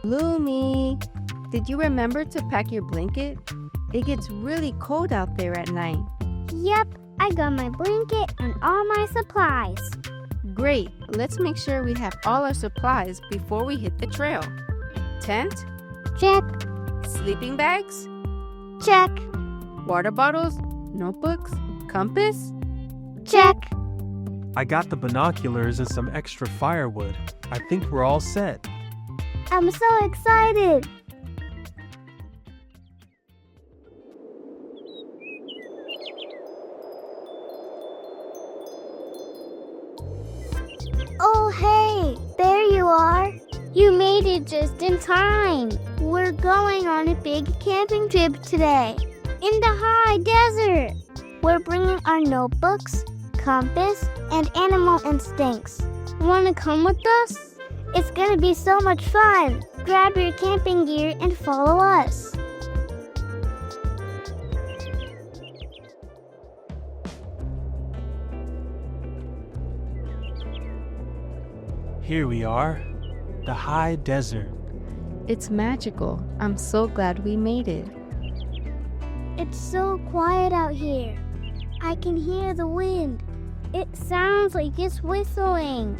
Lumi, did you remember to pack your blanket? It gets really cold out there at night. Yep, I got my blanket and all my supplies. Great, let's make sure we have all our supplies before we hit the trail. Tent? Check, Sleeping bags? check, Water bottles? Notebooks? Compass? check. I got the binoculars and some extra firewood. I think we're all set. I'm so excited. Oh, hey, there you are. You made it just in time. We're going on a big camping trip today in the high desert. We're bringing our notebooks, compass, and animal instincts. Want to come with us? It's gonna be so much fun. Grab your camping gear and follow us. Here we are, the high desert. It's magical. I'm so glad we made it. It's so quiet out here. I can hear the wind. It sounds like it's whistling.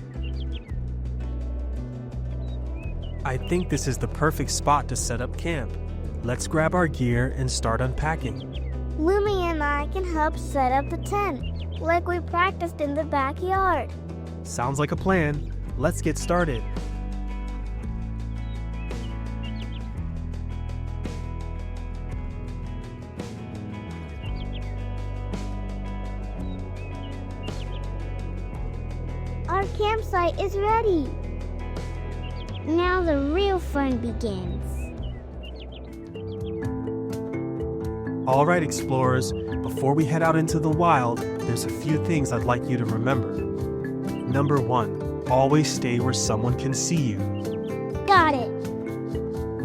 I think this is the perfect spot to set up camp. Let's grab our gear and start unpacking. Lumi and I can help set up the tent, like we practiced in the backyard. Sounds like a plan. Let's get started. Our campsite is ready. Now the real fun begins. All right, explorers, before we head out into the wild, there's a few things I'd like you to remember. Number 1, always stay where someone can see you. Got it.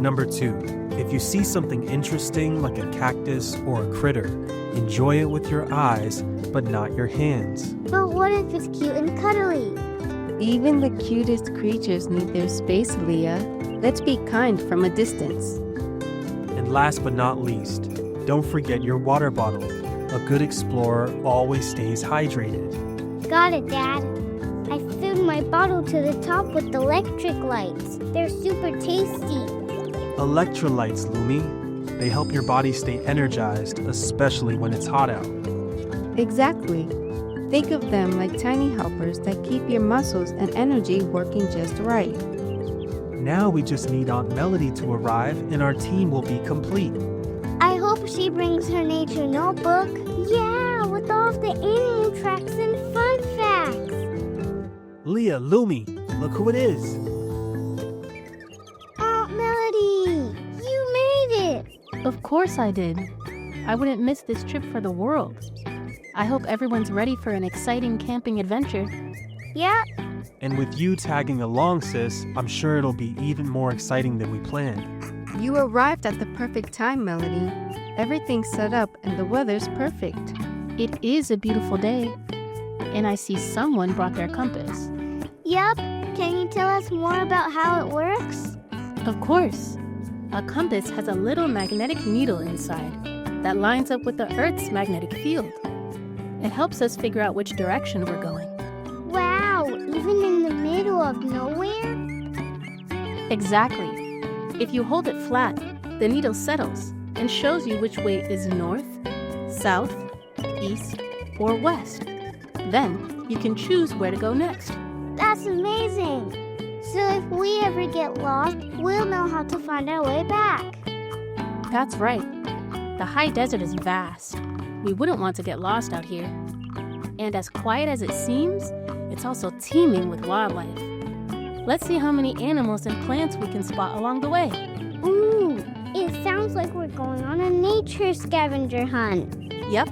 Number 2, if you see something interesting like a cactus or a critter, enjoy it with your eyes, but not your hands. But what if it's cute and cuddly? Even the cutest creatures need their space, Leah. Let's be kind from a distance. And last but not least, don't forget your water bottle. A good explorer always stays hydrated. Got it, Dad. I filled my bottle to the top with electric lights. They're super tasty. Electrolytes, Lumi. They help your body stay energized, especially when it's hot out. Exactly. Think of them like tiny helpers that keep your muscles and energy working just right. Now we just need Aunt Melody to arrive and our team will be complete. I hope she brings her nature notebook. Yeah, with all of the animal tracks and fun facts. Leah, Lumi, look who it is. Aunt Melody, you made it. Of course I did. I wouldn't miss this trip for the world. I hope everyone's ready for an exciting camping adventure. Yep. And with you tagging along, sis, I'm sure it'll be even more exciting than we planned. You arrived at the perfect time, Melody. Everything's set up and the weather's perfect. It is a beautiful day. And I see someone brought their compass. Yep. Can you tell us more about how it works? Of course. A compass has a little magnetic needle inside that lines up with the Earth's magnetic field. It helps us figure out which direction we're going. Wow, even in the middle of nowhere? Exactly. If you hold it flat, the needle settles and shows you which way is north, south, east, or west. Then you can choose where to go next. That's amazing. So if we ever get lost, we'll know how to find our way back. That's right. The high desert is vast. We wouldn't want to get lost out here. And as quiet as it seems, it's also teeming with wildlife. Let's see how many animals and plants we can spot along the way. Ooh, it sounds like we're going on a nature scavenger hunt. Yep.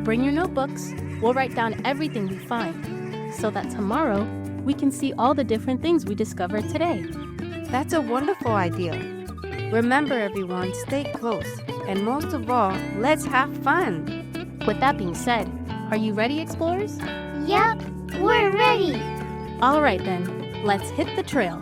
Bring your notebooks. We'll write down everything we find so that tomorrow we can see all the different things we discovered today. That's a wonderful idea. Remember, everyone, stay close. And most of all, let's have fun. With that being said, are you ready, explorers? Yep, we're ready. All right then, let's hit the trail.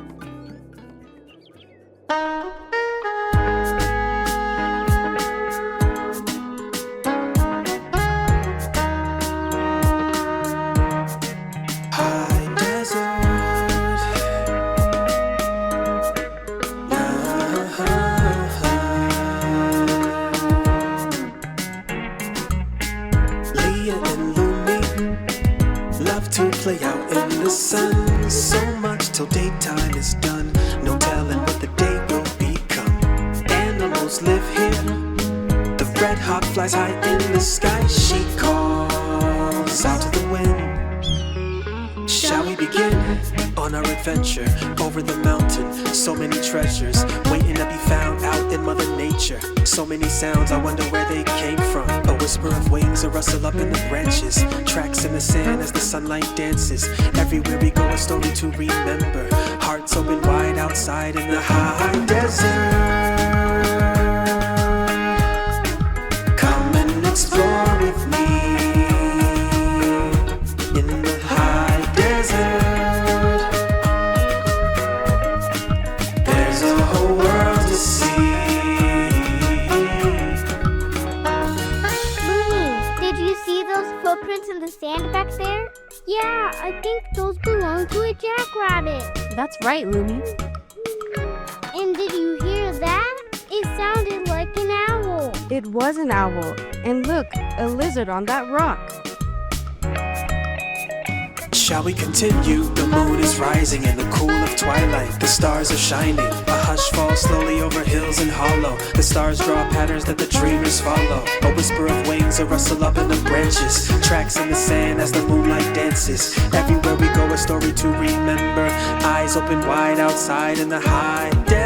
High desert. Leah and Lumi love to play out in the sun. So much till daytime is done. No telling what the day will become. Animals live here. The red hawk flies high in the sky. She calls out to the wind. Shall we begin on our adventure over the mountain? So many treasures waiting to be found out in Mother Nature. So many sounds, I wonder where they came from. A whisper of wings, a rustle up in the branches. Tracks in the sand as the sunlight dances. Everywhere we go, a story to remember. Hearts open wide outside in the high desert. Come and explore with me. Footprints in the sand back there? Yeah, I think those belong to a jackrabbit. That's right, Lumi. And did you hear that? It sounded like an owl. It was an owl. And look, a lizard on that rock. Shall we continue? The moon is rising in the cool of twilight. The stars are shining. A hush falls slowly over hills and hollow. The stars draw patterns that the dreamers follow. A whisper of wings, a rustle up in the branches. Tracks in the sand as the moonlight dances. Everywhere we go, a story to remember. Eyes open wide outside in the high desert.